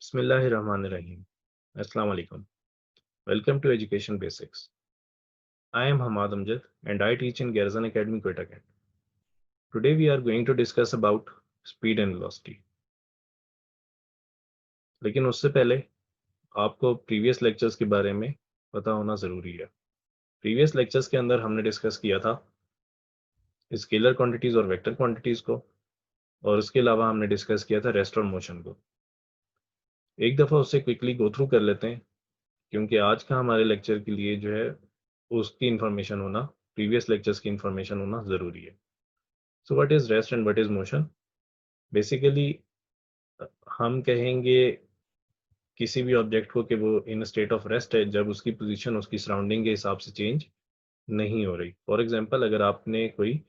Bismillahirrahmanirrahim. Assalamu alaikum. Welcome to Education Basics. I am Hamad Amjad and I teach in Garrison Academy, Quetta. Today we are going to discuss about speed and velocity. लेकिन उससे पहले आपको previous lectures के बारे में पता होना ज़रूरी है। प्रीवियस लेक्चर्स के अंदर हमने डिस्कस किया था स्केलर क्वांटिटीज़ और वेक्टर क्वांटिटीज़ को, और उसके अलावा हमने डिस्कस किया था रेस्ट और मोशन को। एक दफ़ा उससे क्विकली गो थ्रू कर लेते हैं, क्योंकि आज का हमारे लेक्चर के लिए जो है उसकी इंफॉर्मेशन होना, प्रीवियस लेक्चर्स की इंफॉर्मेशन होना ज़रूरी है। So what is rest and what is motion? Basically हम कहेंगे किसी भी ऑब्जेक्ट को कि वो इन स्टेट ऑफ रेस्ट है जब उसकी पोजीशन उसकी सराउंडिंग के हिसाब से चेंज नहीं हो रही। फॉर एग्जांपल, अगर आपने कोई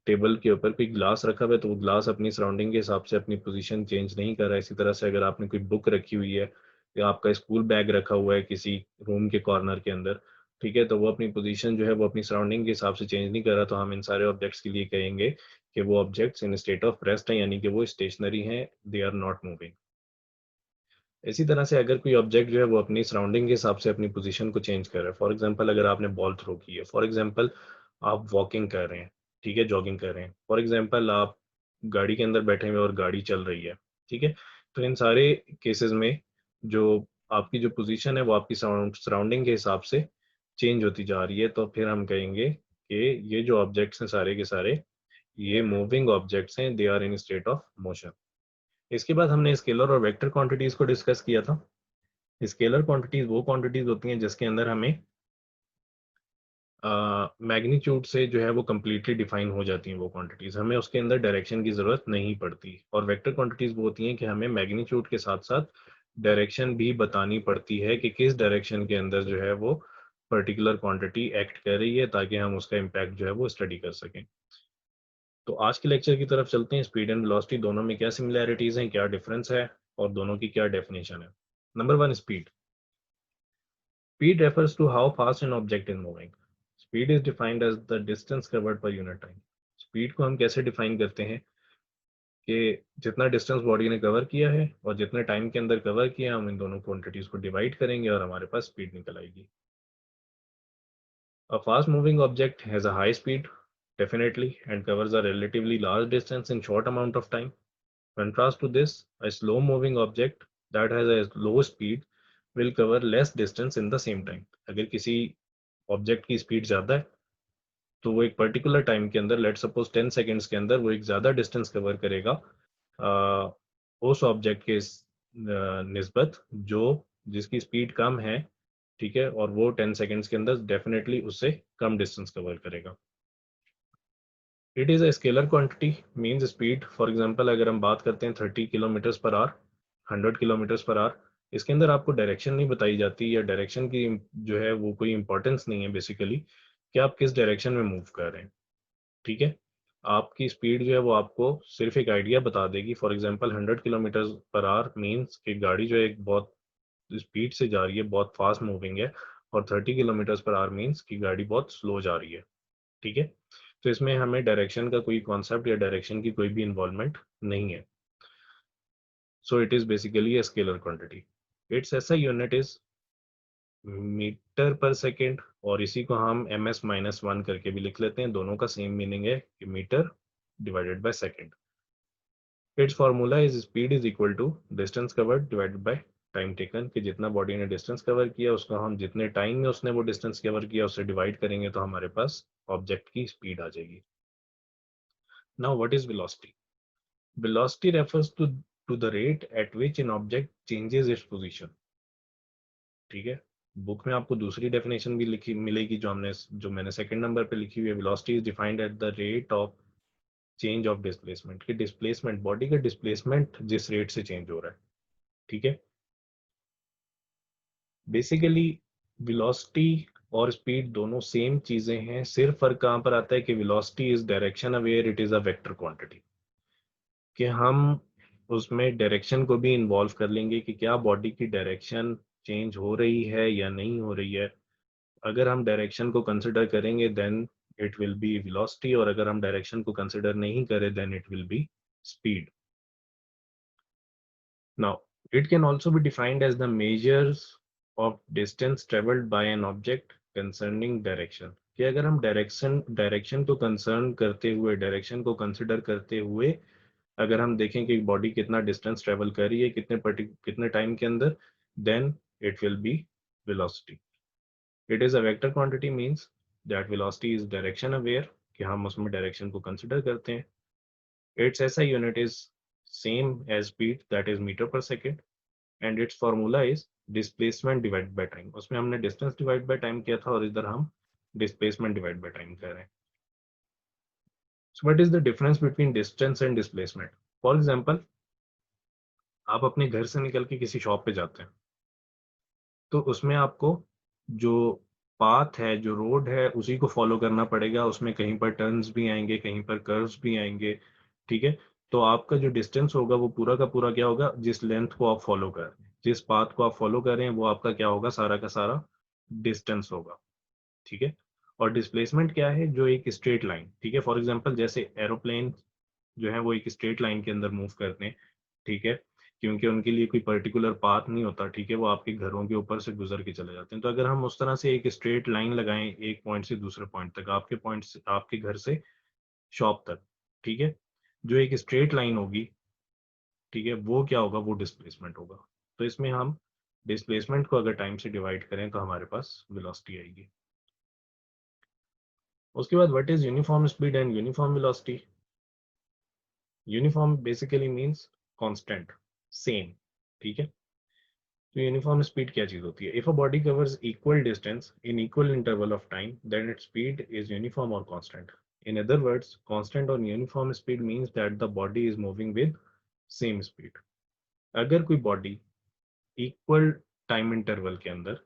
टेबल के ऊपर कोई ग्लास रखा हुआ है तो वो ग्लास अपनी सराउंडिंग के हिसाब से अपनी पोजीशन चेंज नहीं कर रहा है। इसी तरह से अगर आपने कोई बुक रखी हुई है या आपका स्कूल बैग रखा हुआ है किसी रूम के कॉर्नर के अंदर, ठीक है, तो वो अपनी पोजीशन जो है वो अपनी सराउंडिंग के हिसाब से चेंज नहीं कर रहा, तो हम इन सारे ऑब्जेक्ट्स के लिए कहेंगे कि वो objects in state of rest हैं, यानी कि वो स्टेशनरी हैं, दे आर नॉट मूविंग। इसी तरह से अगर कोई ऑब्जेक्ट जो है वो अपनी सराउंडिंग के हिसाब से अपनी पोजीशन को चेंज कर रहा है, फॉर एग्जांपल अगर आपने बॉल थ्रो की है, फॉर एग्जांपल आप वॉकिंग कर रहे हैं, ठीक है, जॉगिंग कर रहे हैं, फॉर एग्जांपल आप गाड़ी के अंदर बैठे हुए और गाड़ी चल रही है, ठीक है, तो इन सारे केसेस में जो आपकी जो पोजीशन है वो आपकी सराउंडिंग के हिसाब से चेंज होती जा रही है, तो फिर हम कहेंगे कि ये जो ऑब्जेक्ट्स हैं सारे के सारे ये मूविंग ऑब्जेक्ट्स हैं, they are in state of motion. इसके बाद हमने स्केलर और वेक्टर क्वांटिटीज को डिस्कस किया था। स्केलर क्वांटिटीज वो क्वांटिटीज होती हैं जिसके अंदर हमें मैग्नीट्यूड से जो है वो कम्प्लीटली डिफाइन हो जाती हैं वो क्वांटिटीज, हमें उसके अंदर डायरेक्शन की जरूरत नहीं पड़ती। और वेक्टर क्वांटिटीज वो होती हैं कि हमें मैग्नीट्यूड के साथ साथ डायरेक्शन भी बतानी पड़ती है कि किस डायरेक्शन के अंदर जो है वो पर्टिकुलर क्वांटिटी एक्ट कर रही है, ताकि हम उसका इम्पैक्ट जो है वो स्टडी कर सकें। तो आज के लेक्चर की तरफ चलते हैं। स्पीड एंड वेलोसिटी दोनों में क्या सिमिलैरिटीज हैं, क्या डिफरेंस है और दोनों की क्या डेफिनेशन है। Number one, speed. Speed refers to how fast an object is moving. Speed is defined as the distance covered per unit time. Speed को हम कैसे डिफाइन करते हैं कि जितना डिस्टेंस बॉडी ने कवर किया है और जितने टाइम के अंदर कवर किया, हम इन दोनों क्वांटिटीज को डिवाइड करेंगे और हमारे पास स्पीड निकल आएगी। A fast moving object has a high speed, definitely, and covers a relatively large distance in short amount of time. Contrast to this, a slow moving object that has a low speed will cover less distance in the same time. अगर किसी object की speed ज्यादा है तो वो एक particular time के अंदर, लेट सपोज 10 सेकेंड्स के अंदर, वो एक ज्यादा डिस्टेंस कवर करेगा उस ऑब्जेक्ट के निस्बत जो जिसकी स्पीड कम है, ठीक है, और वो 10 सेकेंड्स के अंदर डेफिनेटली उससे कम डिस्टेंस कवर करेगा। It is a scalar quantity, means speed. For example अगर हम बात करते हैं 30 kilometres per hour, 100 kilometres per hour, इसके अंदर आपको डायरेक्शन नहीं बताई जाती, या डायरेक्शन की जो है वो कोई इंपॉर्टेंस नहीं है बेसिकली कि आप किस डायरेक्शन में मूव कर रहे हैं, ठीक है। आपकी स्पीड जो है वो आपको सिर्फ एक आइडिया बता देगी। For example 100 kilometre per hour means कि गाड़ी जो है एक बहुत स्पीड से जा रही है, बहुत फास्ट मूविंग है, और 30 किलोमीटर पर आवर मींस कि गाड़ी बहुत स्लो जा रही है, ठीक है। तो इसमें हमें डायरेक्शन का कोई कॉन्सेप्ट या डायरेक्शन की कोई भी इन्वॉल्वमेंट नहीं है। So it is basically a scalar quantity. It's ऐसा unit is metre per second, और इसी को हम ms-1 करके भी लिख लेते हैं। दोनों का सेम मीनिंग है कि metre divided by second. Its formula is speed is equal to distance covered divided by time taken, कि जितना बॉडी ने डिस्टेंस कवर किया उसको हम जितने टाइम में उसने वो डिस्टेंस कवर किया उससे डिवाइड करेंगे तो हमारे पास ऑब्जेक्ट की स्पीड आ जाएगी। Now what is velocity? Velocity refers to the rate at which an object changes its position, ठीक है। बुक में आपको दूसरी डेफिनेशन भी लिखी मिलेगी जो मैंने सेकंड नंबर पे लिखी हुई है। Velocity is defined at the rate of change of displacement, कि डिस्प्लेसमेंट, बॉडी का डिस्प्लेसमेंट जिस रेट से चेंज हो रहा है, ठीक है। बेसिकली वेलोसिटी और स्पीड दोनों सेम चीजें हैं, सिर्फ फर्क कहां पर आता है कि velocity is direction aware, it is a vector quantity, कि हम उसमें डायरेक्शन को भी इन्वॉल्व कर लेंगे कि क्या बॉडी की डायरेक्शन चेंज हो रही है या नहीं हो रही है। अगर हम डायरेक्शन को कंसिडर करेंगे then it will be velocity, और अगर हम डायरेक्शन को कंसिडर नहीं करें then it will be speed. Now It can also be defined as the measures of distance traveled by an object concerning direction. कि अगर हम डायरेक्शन को कंसर्न करते हुए, डायरेक्शन को कंसिडर करते हुए अगर हम देखें कि बॉडी कितना डिस्टेंस ट्रेवल कर रही है कितने टाइम के अंदर, then it will be velocity. It is a vector quantity, means that velocity is direction aware, कि हम उसमें डायरेक्शन को कंसिडर करते हैं. Its SI unit is same as speed, that is metre per second, and its formula is displacement divide by time. उसमें हमने distance divide by time किया था और इधर हम डिस्प्लेसमेंट डिवाइड बाय टाइम कर रहे हैं. So what is the difference between distance and displacement? For example, आप अपने घर से निकल के किसी शॉप पे जाते हैं, तो उसमें आपको जो पाथ है, जो रोड है, उसी को फॉलो करना पड़ेगा. उसमें कहीं पर टर्न्स भी आएंगे, कहीं पर कर्व्स भी आएंगे. ठीक है. तो आपका जो डिस्टेंस होगा वो पूरा का पूरा क्या होगा, जिस लेंथ को आप फॉलो कर रहे हैं, जिस पाथ को आप फॉलो कर रहे हैं, वो आपका क्या होगा, सारा का सारा डिस्टेंस होगा. ठीक है. और डिस्प्लेसमेंट क्या है, जो एक स्ट्रेट लाइन. ठीक है. फॉर एग्जाम्पल जैसे एरोप्लेन जो है वो एक स्ट्रेट लाइन के अंदर मूव करते हैं. ठीक है. क्योंकि उनके लिए कोई पर्टिकुलर पाथ नहीं होता. ठीक है. वो आपके घरों के ऊपर से गुजर के चले जाते हैं. तो अगर हम उस तरह से एक स्ट्रेट लाइन लगाएं एक पॉइंट से दूसरे पॉइंट तक, आपके पॉइंट से, आपके घर से शॉप तक, ठीक है, जो एक स्ट्रेट लाइन होगी, ठीक है, वो क्या होगा, वो डिस्प्लेसमेंट होगा. तो इसमें हम डिस्प्लेसमेंट को अगर टाइम से डिवाइड करें तो हमारे पास वेलोसिटी आएगी. उसके बाद what is uniform speed and uniform velocity? Uniform basically means constant, same. ठीक है. तो यूनिफॉर्म स्पीड क्या चीज होती है? If a body covers equal distance in equal interval of time, then its speed is uniform और constant. In other words, constant or uniform speed means that the body is moving with same speed. अगर कोई body equal time interval के अंदर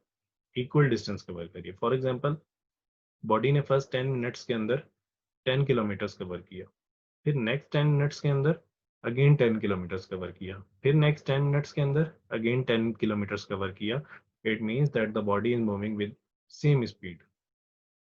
equal distance cover करिए, for example body ने first 10 minutes के अंदर 10 kilometres cover किया, फिर नेक्स्ट 10 मिनट्स के अंदर अगेन 10 किलोमीटर्स कवर किया, फिर नेक्स्ट 10 मिनट्स के अंदर अगेन 10 किलोमीटर्स कवर किया, it means that the body is moving with same speed.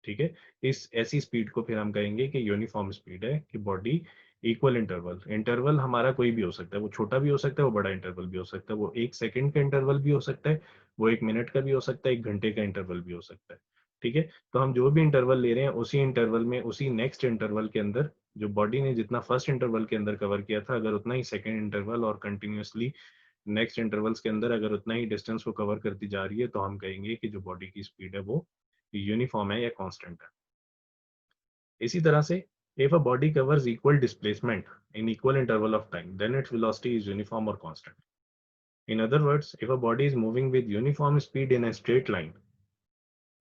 ठीक है. इस ऐसी स्पीड को फिर हम कहेंगे कि यूनिफॉर्म स्पीड है, कि बॉडी इक्वल इंटरवल, इंटरवल हमारा कोई भी हो सकता है, वो छोटा भी हो सकता है, वो बड़ा इंटरवल भी हो सकता है, वो 1 सेकंड का इंटरवल भी हो सकता है, वो 1 मिनट का भी हो सकता है, 1 घंटे का इंटरवल भी हो सकता है. ठीक है. तो हम जो भी इंटरवल ले रहे हैं, उसी इंटरवल में, उसी नेक्स्ट इंटरवल के अंदर, जो बॉडी ने जितना फर्स्ट इंटरवल के अंदर कवर किया था, अगर उतना ही सेकेंड इंटरवल और कंटिन्यूसली नेक्स्ट इंटरवल्स के अंदर अगर उतना ही डिस्टेंस को कवर करती जा रही है, तो हम कहेंगे कि जो बॉडी की स्पीड है वो यूनिफॉर्म है या कांस्टेंट है. इसी तरह से if a body covers equal displacement in equal interval of time, then its velocity is uniform or constant. In other words, if a body is moving with uniform speed in a straight line,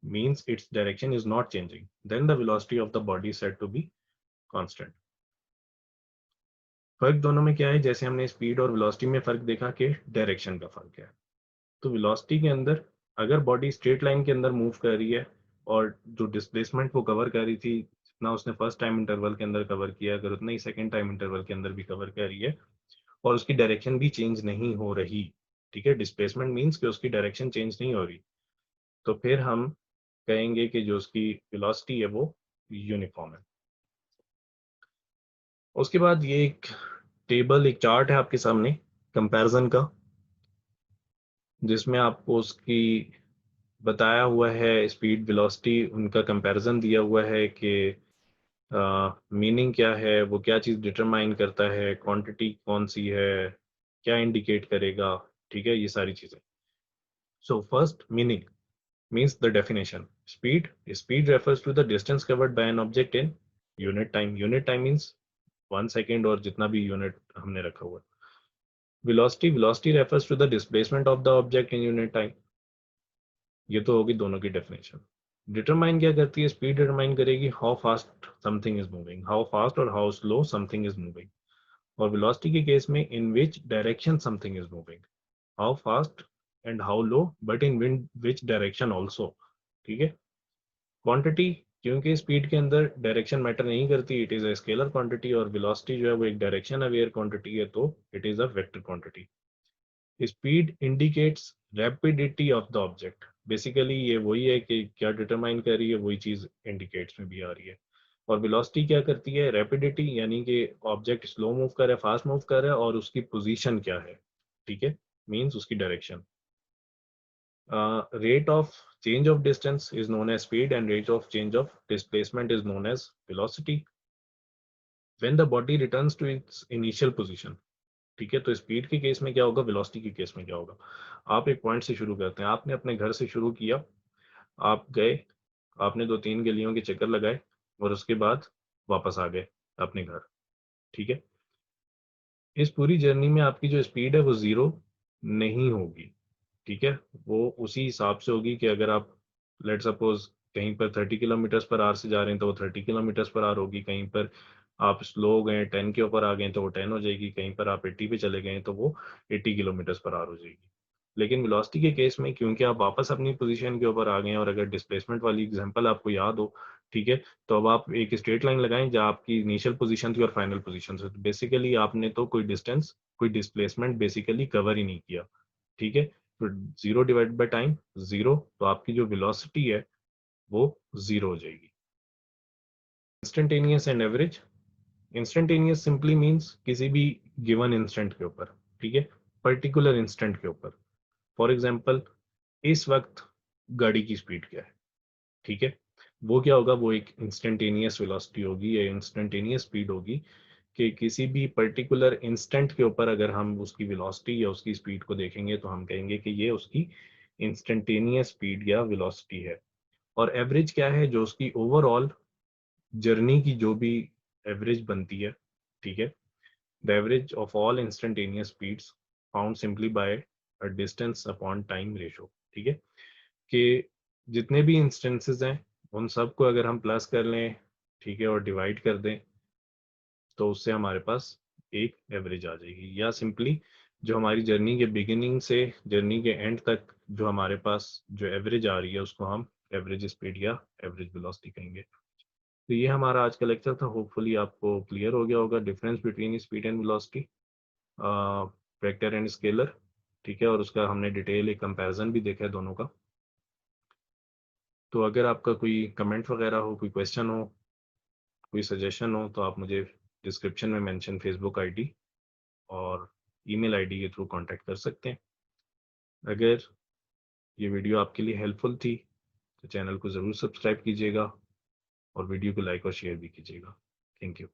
means its direction is not changing, then the velocity of the body is said to be constant. फर्क दोनों में क्या है? जैसे हमने speed और velocity में फर्क देखा कि डायरेक्शन का फर्क है, तो वेलोसिटी के अंदर अगर बॉडी स्ट्रेट लाइन के अंदर मूव कर रही है और जो डिस्प्लेसमेंट वो कवर कर रही थी, जितना उसने फर्स्ट टाइम इंटरवल के अंदर कवर किया, अगर उतना ही सेकंड टाइम इंटरवल के अंदर भी कवर कर रही है और उसकी डायरेक्शन भी चेंज नहीं हो रही, ठीक है, डिस्प्लेसमेंट मींस कि उसकी डायरेक्शन चेंज नहीं हो रही, तो फिर हम कहेंगे कि जो उसकी वेलोसिटी है वो यूनिफॉर्म है. उसके बाद ये एक टेबल, एक चार्ट है आपके सामने कंपैरिजन का, जिसमें आपको उसकी बताया हुआ है स्पीड वेलोसिटी, उनका कंपैरिजन दिया हुआ है कि मीनिंग क्या है, वो क्या चीज़ डिटरमाइन करता है, क्वांटिटी कौन सी है, क्या इंडिकेट करेगा. ठीक है. ये सारी चीज़ें. So first, meaning means the definition. Speed refers to the distance covered by an object in unit time. Unit time means 1 second और जितना भी यूनिट हमने रखा हुआ है. Velocity refers to the displacement of the object in unit time. ये तो होगी दोनों की डेफिनेशन. डिटरमाइन क्या करती है? स्पीड डिटरमाइन करेगी how fast something is moving, how fast और how slow something is moving. और वेलोसिटी के केस में in which direction something is moving, how fast and how low, but in which direction also. ठीक है. Quantity, क्योंकि speed के अंदर direction matter नहीं करती, it is a scalar quantity, और वेलोसिटी जो है वो एक डायरेक्शन अवेयर क्वांटिटी है, तो it is a vector quantity. Speed indicates rapidity of the object. Basically ये वही है कि क्या डिटरमाइन कर रही है, वही चीज इंडिकेट्स में भी आ रही है. और वेलोसिटी क्या करती है? रैपिडिटी, यानी कि ऑब्जेक्ट स्लो मूव कर रहा है, फास्ट मूव कर रहा है, और उसकी पोजीशन क्या है. ठीक है. मीन्स उसकी direction. Rate of change of distance is known as speed and rate of change of displacement is known as velocity. When the body returns to its initial position, ठीक है, तो स्पीड के case में क्या होगा, velocity के case में क्या होगा. आप एक पॉइंट से शुरू करते हैं, आपने अपने घर से शुरू किया, आप गए, आपने 2-3 गलियों के चक्कर लगाए और उसके बाद वापस आ गए अपने घर. ठीक है, इस पूरी जर्नी में आपकी जो स्पीड है वो जीरो नहीं होगी. ठीक है, वो उसी हिसाब से होगी कि अगर आप लेट सपोज कहीं पर 30 किलोमीटर पर आवर से जा रहे हैं तो वो 30 किलोमीटर पर आवर होगी, कहीं पर आप स्लो हो गए 10 के ऊपर आ गए तो वो 10 हो जाएगी, कहीं पर आप 80 पे चले गए तो वो 80 किलोमीटर पर आवर हो जाएगी. लेकिन वेलोसिटी के केस में क्योंकि आप वापस अपनी पोजीशन के ऊपर आ गए हैं और अगर डिस्प्लेसमेंट वाली एग्जांपल आपको याद हो, ठीक है, तो अब आप एक स्ट्रेट लाइन लगाएं जहां आपकी इनिशियल पोजीशन थी और फाइनल पोजीशन थी. बेसिकली आपने तो कोई डिस्टेंस, कोई डिस्प्लेसमेंट बेसिकली कवर ही नहीं किया. ठीक है, तो zero divide by time zero, तो आपकी जो वेलोसिटी है वो जीरो हो जाएगी. Instantaneous and average. Instantaneous simply means किसी भी गिवन इंस्टेंट के ऊपर, ठीक है, पर्टिकुलर इंस्टेंट के ऊपर. फॉर एग्जांपल इस वक्त गाड़ी की स्पीड क्या है, ठीक है, वो क्या होगा, वो एक इंस्टेंटेनियस वेलोसिटी होगी या इंस्टेंटेनियस स्पीड होगी कि किसी भी पर्टिकुलर इंस्टेंट के ऊपर अगर हम उसकी वेलोसिटी या उसकी स्पीड को देखेंगे तो हम कहेंगे कि ये उसकी इंस्टेंटेनियस स्पीड या वेलोसिटी है. और एवरेज क्या है, जो उसकी ओवरऑल जर्नी की जो भी एवरेज बनती है, ठीक है, the average of all instantaneous speeds found simply by a distance upon time ratio. ठीक है, कि जितने भी इंस्टेंसेस हैं उन सबको अगर हम प्लस कर लें, ठीक है, और डिवाइड कर दें तो उससे हमारे पास एक एवरेज आ जाएगी. या सिंपली जो हमारी जर्नी के बिगिनिंग से जर्नी के एंड तक जो हमारे पास जो एवरेज आ रही है उसको हम एवरेज स्पीड या एवरेज वेलोसिटी कहेंगे. तो ये हमारा आज का लेक्चर था. होपफुली आपको क्लियर हो गया होगा difference between speed and velocity, vector and scalar. ठीक है, और उसका हमने डिटेल एक कंपैरिजन भी देखा है दोनों का. तो अगर आपका कोई कमेंट वगैरह हो, कोई क्वेश्चन हो, कोई सजेशन हो, तो आप मुझे डिस्क्रिप्शन में मेंशन फेसबुक आईडी और ईमेल आईडी के थ्रू कांटेक्ट कर सकते हैं. अगर ये वीडियो आपके लिए हेल्पफुल थी तो चैनल को ज़रूर सब्सक्राइब कीजिएगा और वीडियो को लाइक और शेयर भी कीजिएगा. Thank you.